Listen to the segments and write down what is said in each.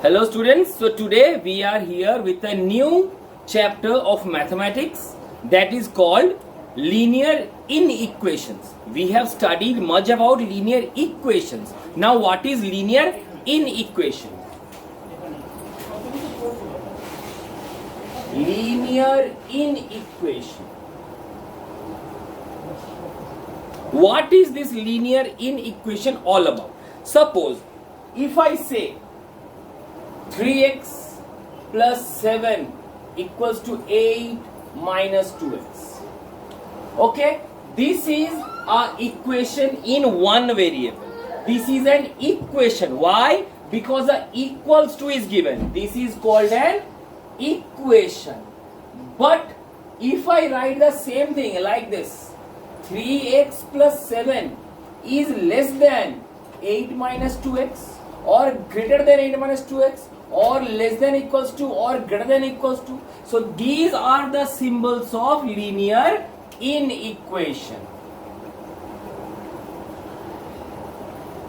Hello students, so today we are here with a new chapter of mathematics that is called linear inequations. We have studied much about linear equations. Now what is linear inequation? Linear inequation. What is this linear inequation all about? Suppose if I say 3x plus 7 equals to 8 minus 2x. Okay, this is a equation in one variable. This is an equation. Why? Because the equals to is given. This is called an equation. But if I write the same thing like this, 3x plus 7 is less than 8 minus 2x or greater than 8 minus 2x or less than equals to or greater than equals to. So these are the symbols of linear inequation.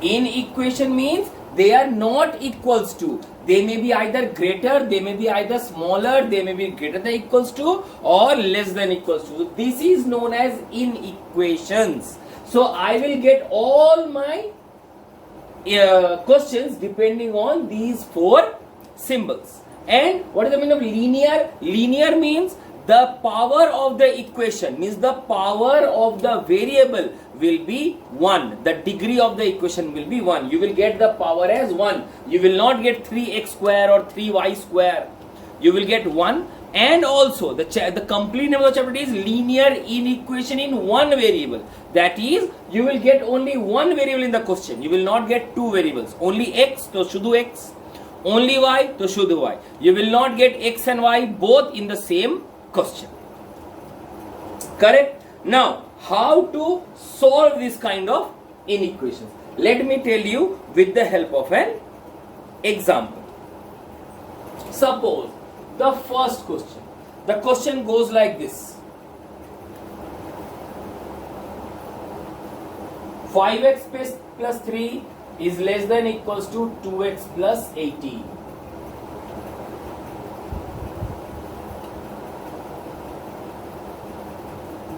Inequation means they are not equals to. They may be either greater, they may be either smaller, they may be greater than equals to or less than equals to. So this is known as inequations. So I will get all my questions depending on these four symbols. And what is the meaning of linear? Linear means the power of the equation, means the power of the variable will be 1. The degree of the equation will be 1. You will get the power as 1. You will not get 3x square or 3y square. You will get 1. And also the complete name of the chapter is linear inequation in one variable. That is, you will get only one variable in the question. You will not get two variables. Only x, so should do x. Only y, so should do y. You will not get x and y both in the same question. Correct? Now, how to solve this kind of inequations? Let me tell you with the help of an example. Suppose the first question. The question goes like this. 5x plus 3 is less than equals to 2x plus 18.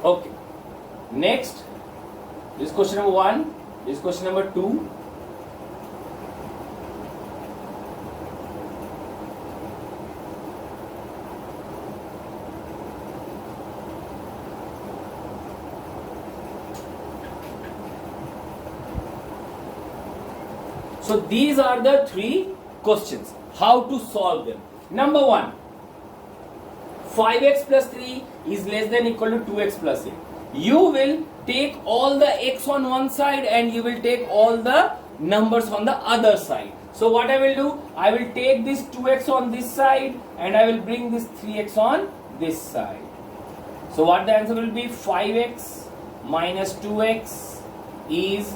Okay. Next, this is question number 1. This is question number 2. So these are the three questions. How to solve them? Number 1. 5x plus 3 is less than equal to 2x plus 8. You will take all the x on one side and you will take all the numbers on the other side. So what I will do? I will take this 2x on this side and I will bring this 3x on this side. So what the answer will be? 5x minus 2x is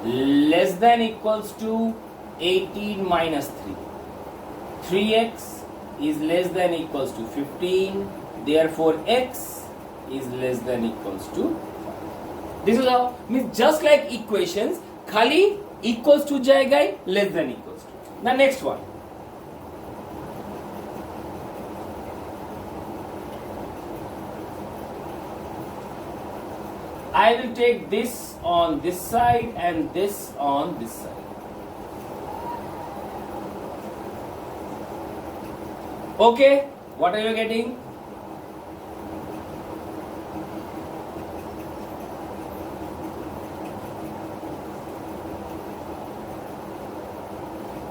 less than equals to 18 minus 3. 3x is less than equals to 15. Therefore, x is less than equals to 5. This is how, means just like equations, khali equals to jayega, less than equals to. The next one. I will take this on this side and this on this side. Okay, what are you getting?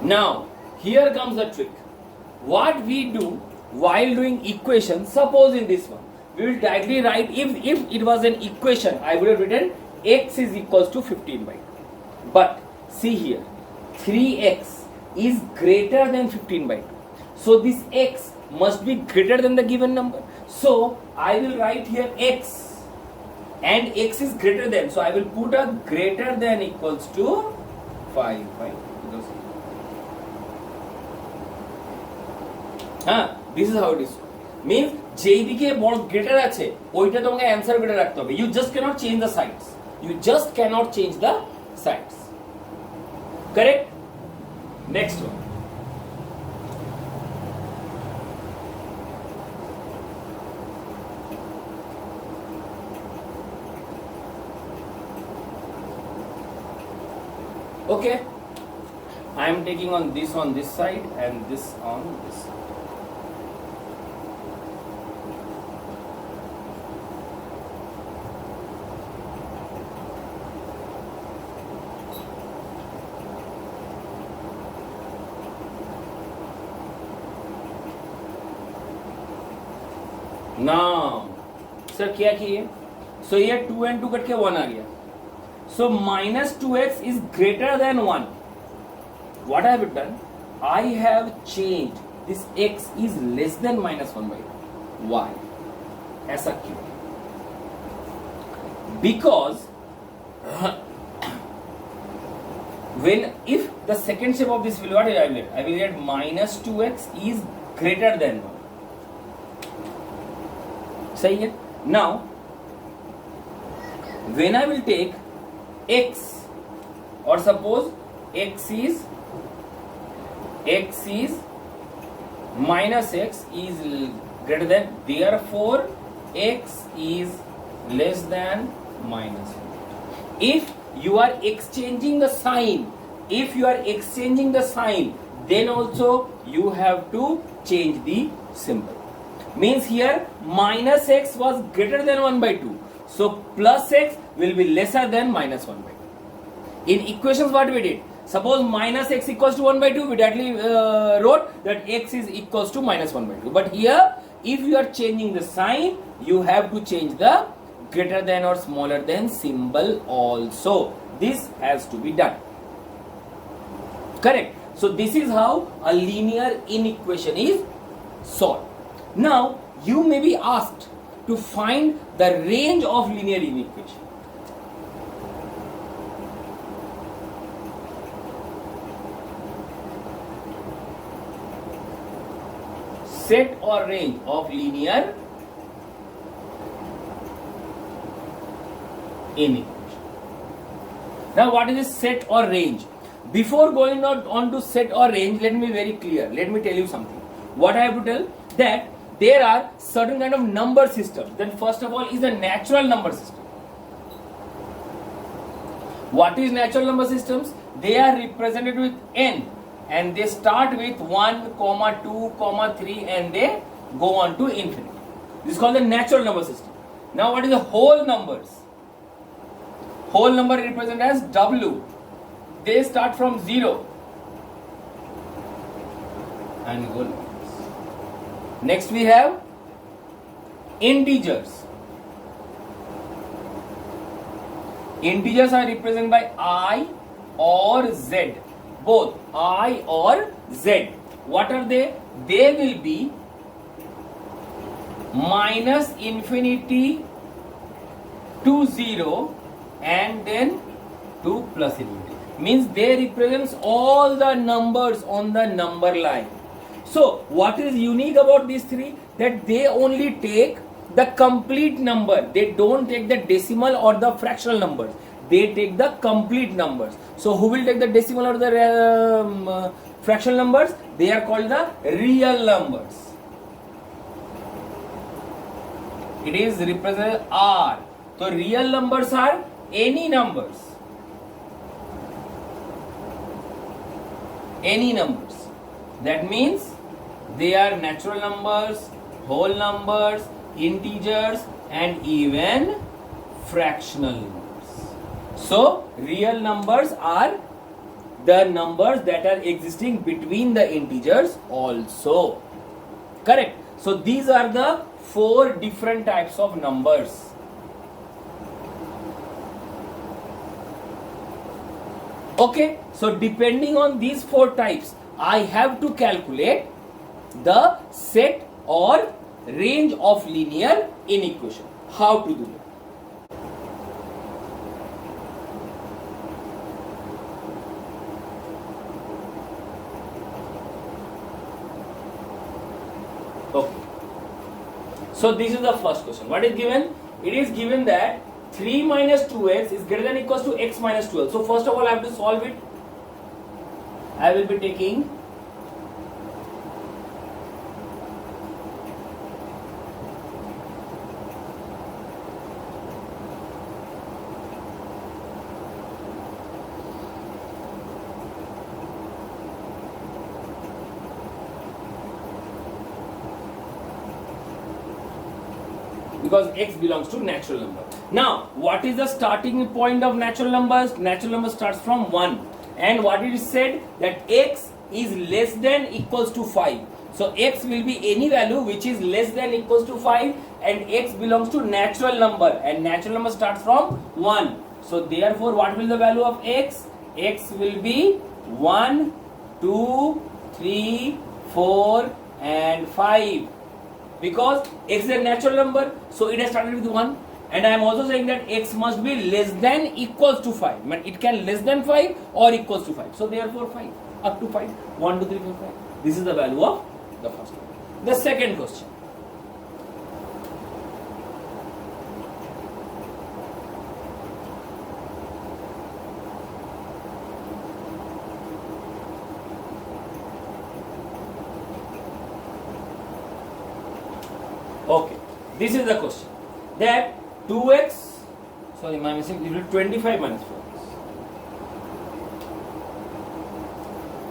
Now, here comes the trick. What we do while doing equations, suppose in this one, we will directly write, if it was an equation, I would have written x is equals to 15 by 2. But see here, 3x is greater than 15 by 2. So this x must be greater than the given number. So I will write here x and x is greater than. So I will put a greater than equals to 5 by 2. This is how it is. Means যেই দিকে বড় greater আছে ওইটা তোমাকে answer করে রাখতে হবে. You just cannot change the sides. You just cannot change the sides. Correct? Next one. Okay, I am taking on this side and this on this side. Now, sir क्या किए? So ये 2 and 2 cut के 1 आ गया. So minus 2x is greater than 1. What I have done? I have changed this x is less than minus 1 by 2. Why? ऐसा क्यों? Because if the second step of this will what I will get? I will get minus 2x is greater than 1. सही है? Now when I will take x or suppose x is minus x is greater than, therefore x is less than minus 1. If you are exchanging the sign, then also you have to change the symbol. Means here minus x was greater than 1 by 2. So plus x will be lesser than minus 1 by 2. In equations what we did? Suppose minus x equals to 1 by 2, we directly wrote that x is equals to minus 1 by 2. But here, if you are changing the sign, you have to change the greater than or smaller than symbol also. This has to be done. Correct? So this is how a linear inequation is solved. Now, you may be asked to find the range of linear inequation. Set or range of linear inequation. Now, what is this set or range? Before going on to set or range, let me be very clear. Let me tell you something. What I have to tell? That there are certain kind of number systems. Then first of all is the natural number system. What is natural number systems? They are represented with n and they start with 1, 2, 3 and they go on to infinity. This is called the natural number system. Now what is the whole numbers? Whole number represented as W. They start from 0 and go like this. Next we have integers. Integers are represented by I or Z. Both I or Z. What are they? They will be minus infinity to 0 and then to plus infinity. Means they represents all the numbers on the number line. So what is unique about these three? That they only take the complete number. They don't take the decimal or the fractional numbers. They take the complete numbers. So who will take the decimal or the fractional numbers? They are called the real numbers. It is represented R. So real numbers are any numbers. Any numbers. That means they are natural numbers, whole numbers, integers and even fractional numbers. So real numbers are the numbers that are existing between the integers also. Correct. So these are the 4 different types of numbers. Okay, so depending on these 4 types, I have to calculate the set or range of linear inequation. How to do that? Okay. So this is the first question. What is given? It is given that 3 minus 2x is greater than or equals to x minus 12. So first of all I have to solve it. I will be taking because x belongs to natural number. Now, what is the starting point of natural numbers? Natural number starts from 1. And what it is said that x is less than equals to 5. So x will be any value which is less than equals to 5, and x belongs to natural number, and natural number starts from 1. So therefore, what will the value of x? X will be 1, 2, 3, 4 and 5. Because x is a natural number, so it has started with 1. And I am also saying that x must be less than equals to 5. But it can less than 5 or equals to 5. So therefore 5, up to 5. 1, 2, 3, 4, 5. This is the value of the first one. The second question. Okay, this is the question. That 2x, sorry, my mistake, it will be 25 minus 4x.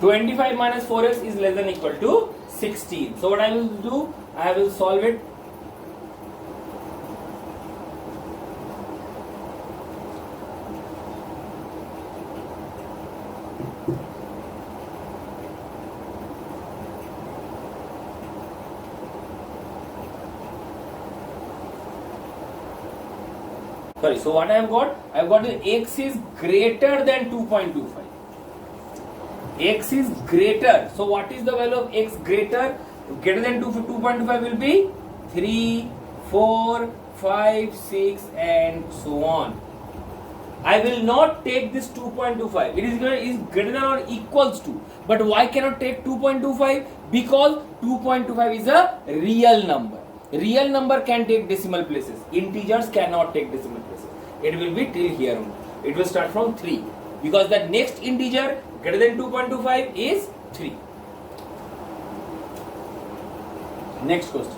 25 minus 4x is less than equal to 16. So what I will do, I will solve it. Sorry, so what I have got? I have got the x is greater than 2.25. X is greater. So what is the value of x greater? Greater than 2.25 will be 3, 4, 5, 6 and so on. I will not take this 2.25. It is greater than or equals to. But why cannot take 2.25? Because 2.25 is a real number. Real number can take decimal places. Integers cannot take decimal places. It will be till here only. It will start from 3. Because the next integer greater than 2.25 is 3. Next question.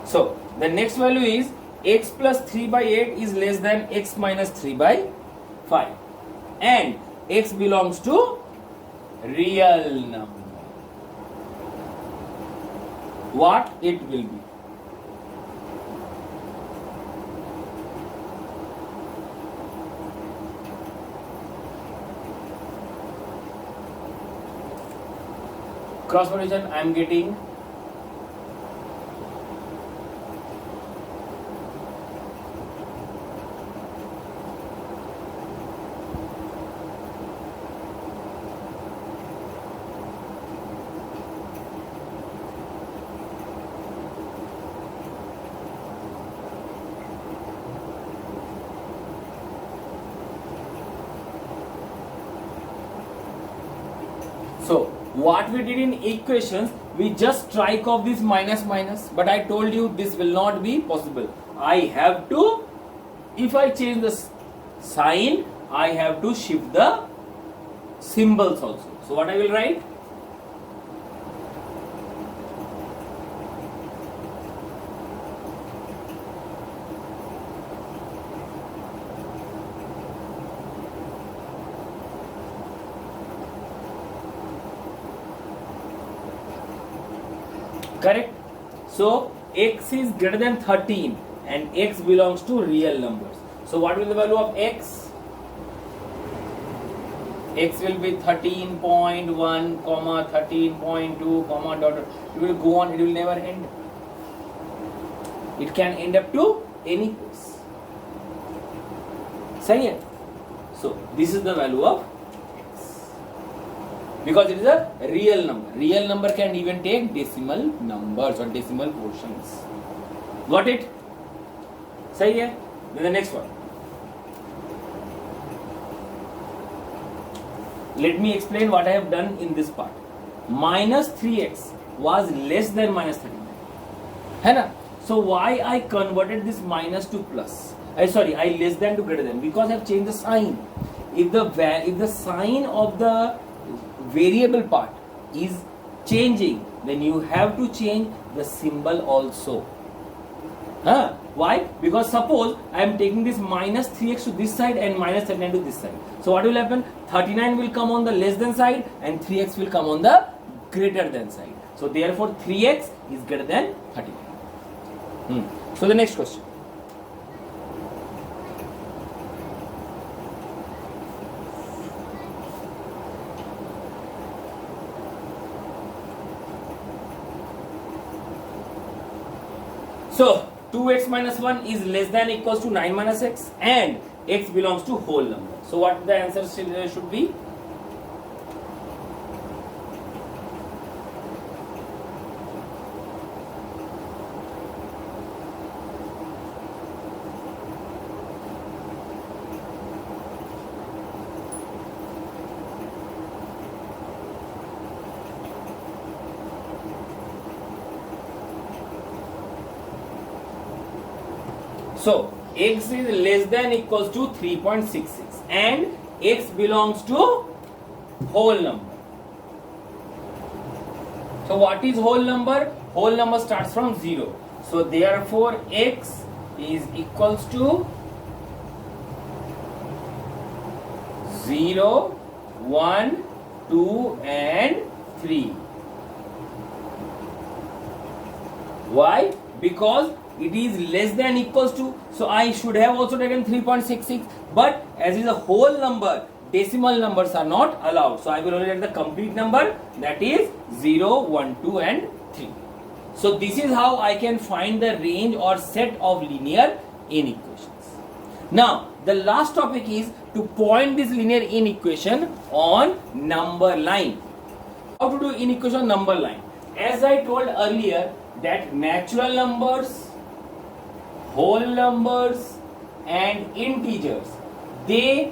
So, the next value is x plus 3 by 8 is less than x minus 3 by 5. And x belongs to real number. What it will be? Cross multiplication I am getting So, what we did in equations, we just strike off this minus minus, but I told you this will not be possible. I have to, if I change the sign, I have to shift the symbols also. So, what I will write? Correct? So, x is greater than 13 and x belongs to real numbers. So, what will be the value of x? X will be 13.1, 13.2, dot, dot. It will go on, it will never end. It can end up to any place. Sahi hai? So, this is the value of because it is a real number. Real number can even take decimal numbers or decimal portions. Got it? Sahi hai? Then the next one. Let me explain what I have done in this part. Minus 3x was less than minus 39. Hai na? So why I converted this minus to plus? I less than to greater than, because I have changed the sign. If the sign of the variable part is changing, then you have to change the symbol also. Why? Because suppose I am taking this minus 3x to this side and minus 39 to this side. So what will happen? 39 will come on the less than side and 3x will come on the greater than side. So therefore 3x is greater than 39. So the next question. So 2x minus 1 is less than equals to 9 minus x and x belongs to whole number. So what the answer should be? So x is less than equals to 3.66 and x belongs to whole number. So what is whole number? Whole number starts from 0. So therefore x is equals to 0, 1, 2 and 3. Why? Because it is less than equals to, so I should have also taken 3.66, but as is a whole number, decimal numbers are not allowed. So I will only take the complete number, that is 0, 1, 2 and 3. So this is how I can find the range or set of linear inequations. Now the last topic is to point this linear inequation on number line. How to do inequation number line? As I told earlier that natural numbers, whole numbers and integers, they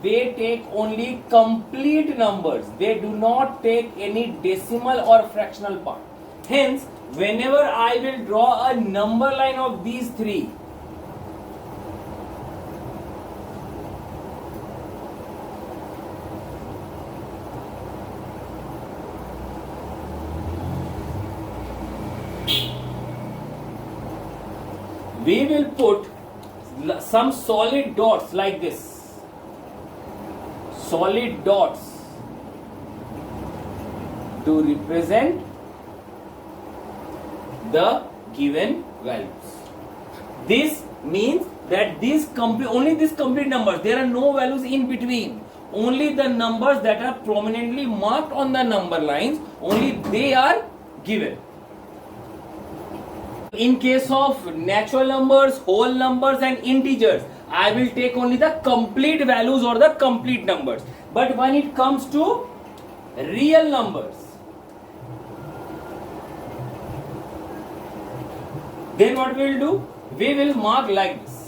take only complete numbers. They do not take any decimal or fractional part. Hence, whenever I will draw a number line of these three, we will put some solid dots like this. Solid dots to represent the given values. This means that only these complete numbers, there are no values in between. Only the numbers that are prominently marked on the number lines, only they are given. In case of natural numbers, whole numbers and integers, I will take only the complete values or the complete numbers. But when it comes to real numbers, then what we will do? We will mark like this.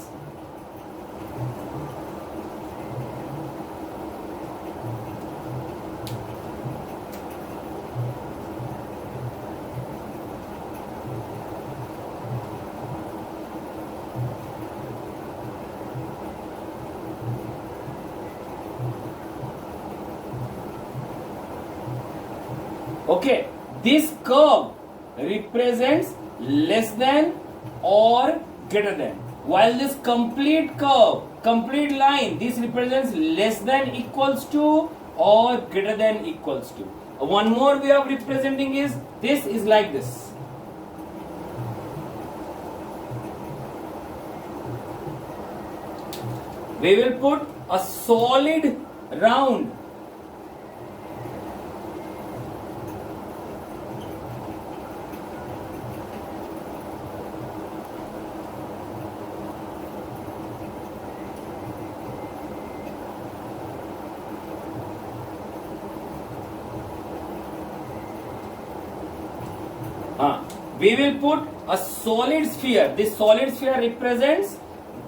Okay, this curve represents less than or greater than, while this complete curve, complete line, this represents less than equals to or greater than equals to. One more way of representing is, this is like this. We will put a solid round we will put a solid sphere. This solid sphere represents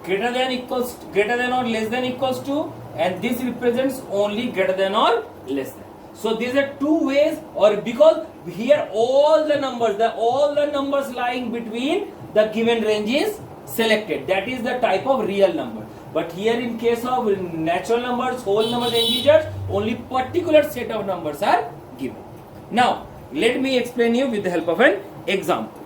greater than or less than equals to, and this represents only greater than or less than. So these are two ways, or because here all the numbers lying between the given range is selected. That is the type of real number. But here in case of natural numbers, whole numbers, integers, only particular set of numbers are given. Now let me explain you with the help of an example.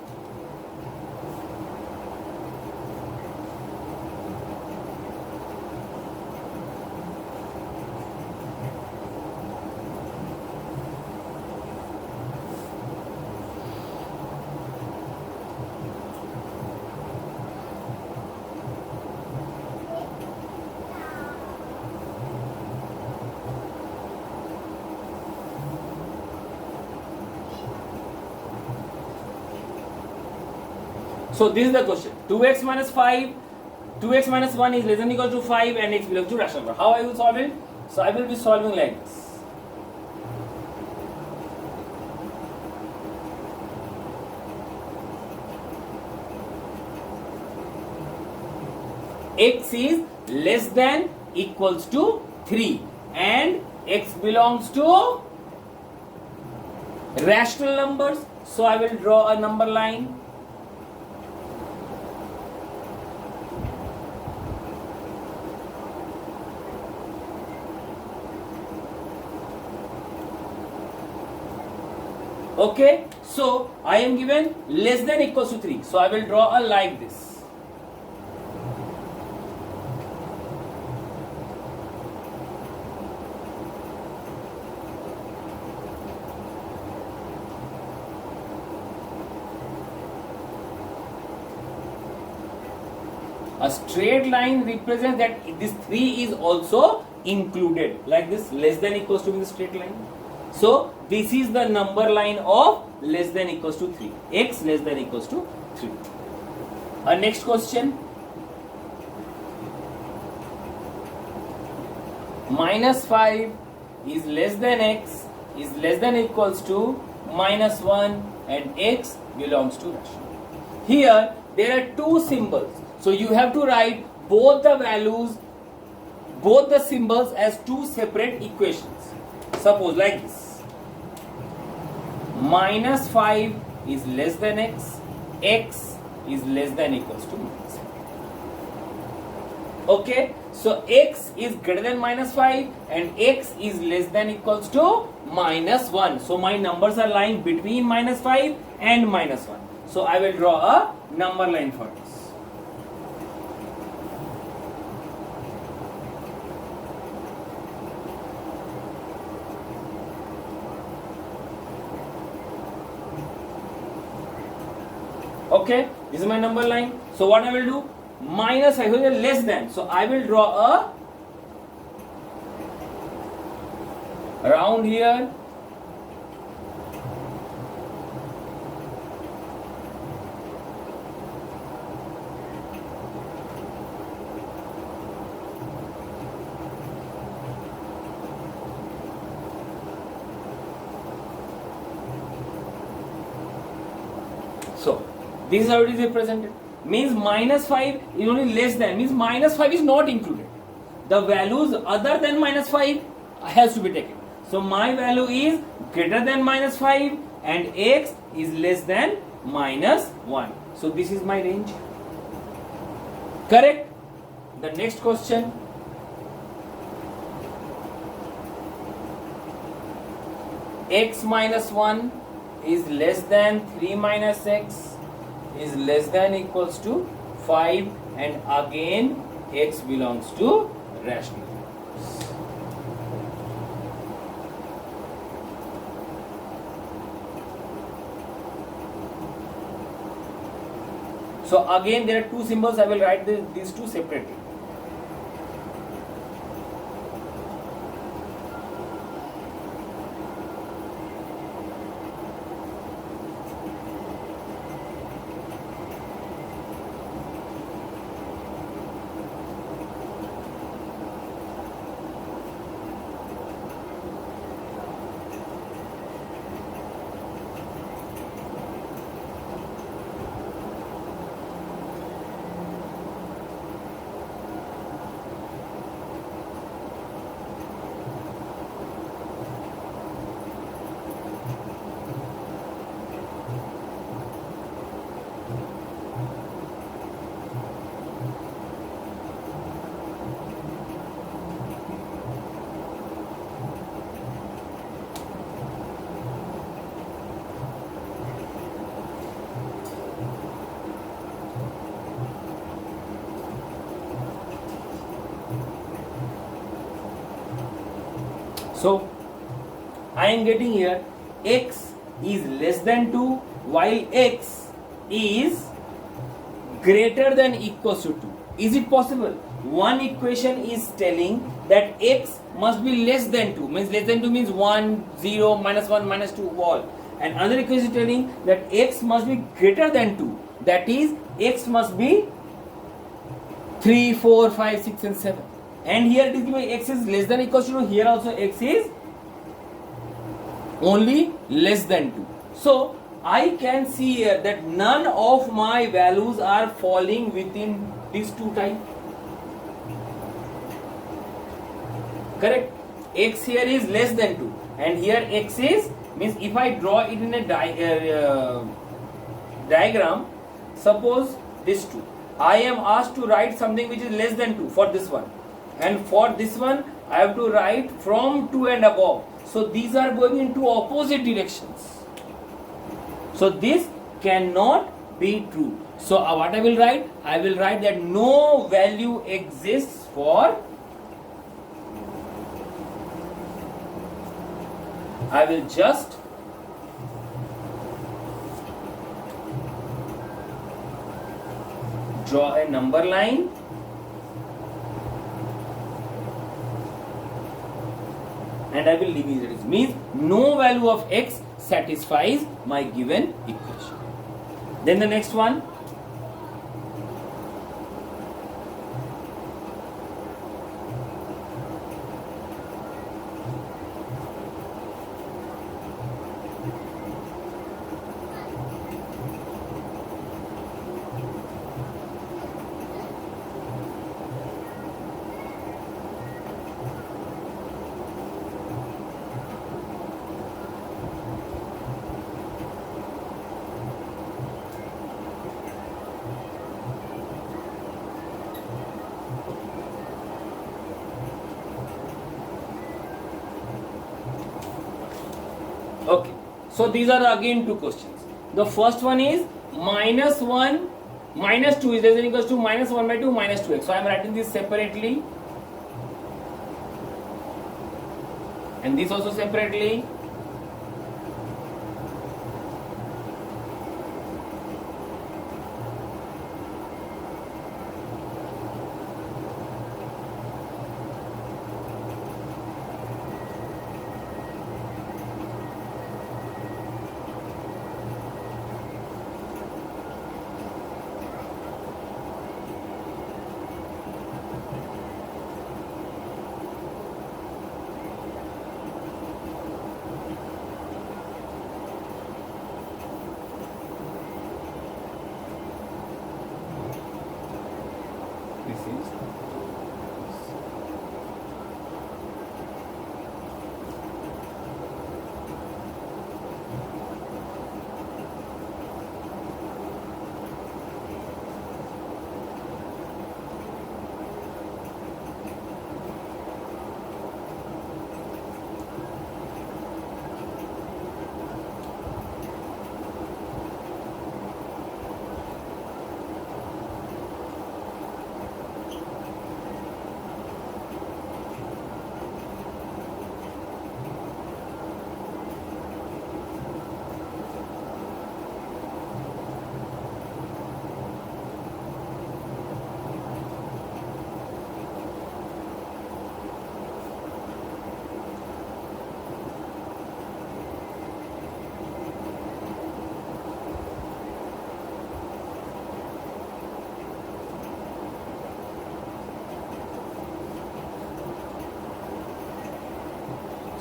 So this is the question. 2x minus 5, 2x minus 1 is less than or equal to 5 and x belongs to rational number. How I will solve it? So I will be solving like this. X is less than equals to 3 and x belongs to rational numbers. So I will draw a number line. Okay, so I am given less than equals to 3. So I will draw a like this. A straight line represents that this 3 is also included, like this. Less than equals to means straight line. So this is the number line of less than equals to 3. X less than equals to 3. Next question. Minus 5 is less than x is less than equals to minus 1 and x belongs to rational. Here there are two symbols. So you have to write both the values, both the symbols as two separate equations. Suppose like this. Minus 5 is less than x is less than equals to minus 5. Okay, so x is greater than minus 5 and x is less than equals to minus 1. So my numbers are lying between minus 5 and minus 1. So I will draw a number line for this. Okay, this is my number line. So what I will do? Minus 5 is less than. So I will draw a round here. So this is how it is represented. Means minus 5 is only less than, means minus 5 is not included. The values other than minus 5 has to be taken. So my value is greater than minus 5 and x is less than minus 1. So this is my range. Correct? The next question. X minus 1 is less than 3 minus x is less than equals to 5 and again x belongs to rational numbers. So again there are two symbols. I will write these two separately. So I am getting here x is less than 2 while x is greater than equals to 2. Is it possible? One equation is telling that x must be less than 2. Means less than 2 means 1, 0, minus 1, minus 2 all. And another equation is telling that x must be greater than 2. that is x must be 3, 4, 5, 6 and 7. And here it is given x is less than or equal to 2. Here also x is only less than 2. So I can see here that none of my values are falling within these two types. Correct? X here is less than 2 and here x is, means if I draw it in a diagram, suppose this 2, I am asked to write something which is less than 2 for this one, and for this one I have to write from 2 and above. So these are going into opposite directions. So this cannot be true. So what I will write? I will write that no value exists for, I will just draw a number line and I will leave it as it is. Means no value of x satisfies my given equation. Then the next one, okay, so these are again two questions. The first one is minus 1, minus 2 is less than or equals to minus 1 by 2 minus 2x. So I am writing this separately and this also separately. This is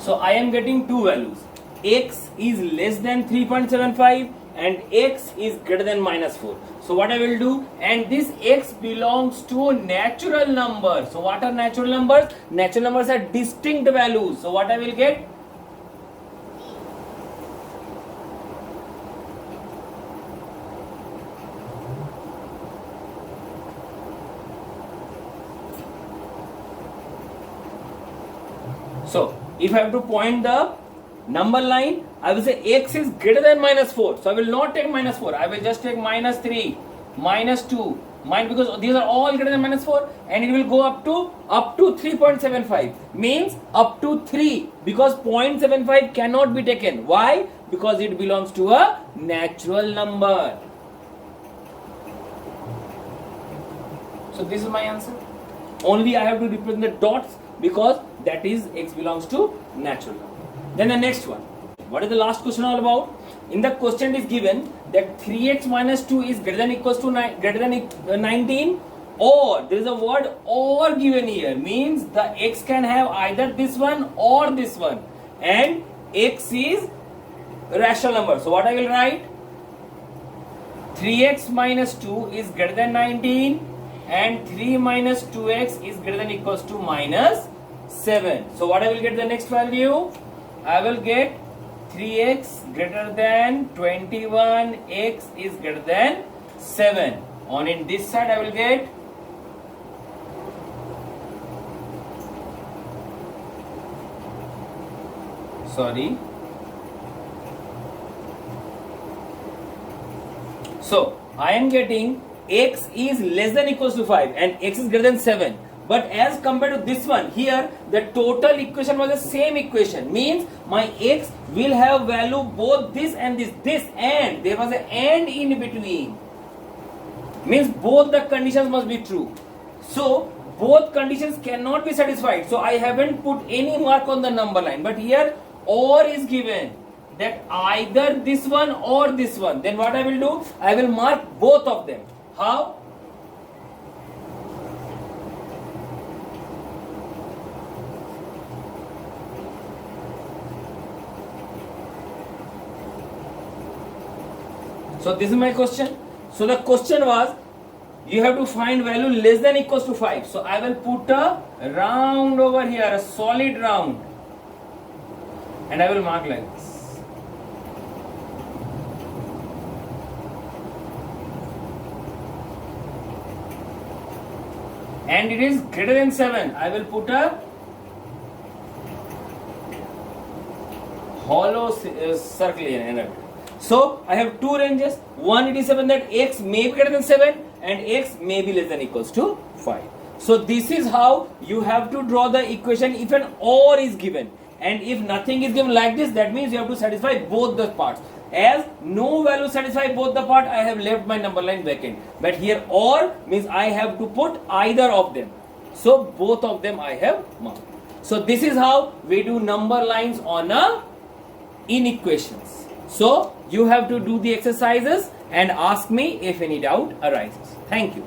so I am getting two values. X is less than 3.75 and x is greater than minus 4. So what I will do, and this x belongs to natural numbers. So what are natural numbers? Natural numbers are distinct values. So what I will get? So if I have to point the number line, I will say x is greater than minus 4. So I will not take minus 4. I will just take minus 3, minus 2, because these are all greater than minus 4, and it will go up to 3.75. Means up to 3, because 0.75 cannot be taken. Why? Because it belongs to a natural number. So this is my answer. Only I have to represent the dots because that is x belongs to natural number. Then the next one, What is the last question all about? In the question is given that 3x minus 2 is greater than equals to 19, or there is a word or given here, means the x can have either this one or this one, and x is rational number. So what I will write? 3x minus 2 is greater than 19 and 3 minus 2x is greater than equals to minus 7. So what I will get the next value? I will get 3x greater than 21, x is greater than 7. On in this side I will get So I am getting x is less than equals to 5 and x is greater than 7. But as compared to this one, here the total equation was the same equation. Means my x will have value both this and this and there was an and in between. Means both the conditions must be true. So both conditions cannot be satisfied. So I haven't put any mark on the number line. But here or is given, that either this one or this one. Then what I will do? I will mark both of them. How? So this is my question. So the question was, you have to find value less than equals to 5. So I will put a round over here, a solid round, and I will mark like this. And it is greater than 7. I will put a hollow circle in it. So I have two ranges. One, it is 7 that x may be greater than 7 and x may be less than equals to 5. So this is how you have to draw the equation if an or is given. And if nothing is given like this, that means you have to satisfy both the parts. As no value satisfy both the part, I have left my number line vacant. But here or means I have to put either of them. So both of them I have marked. So this is how we do number lines on a inequations. So you have to do the exercises and ask me if any doubt arises. Thank you.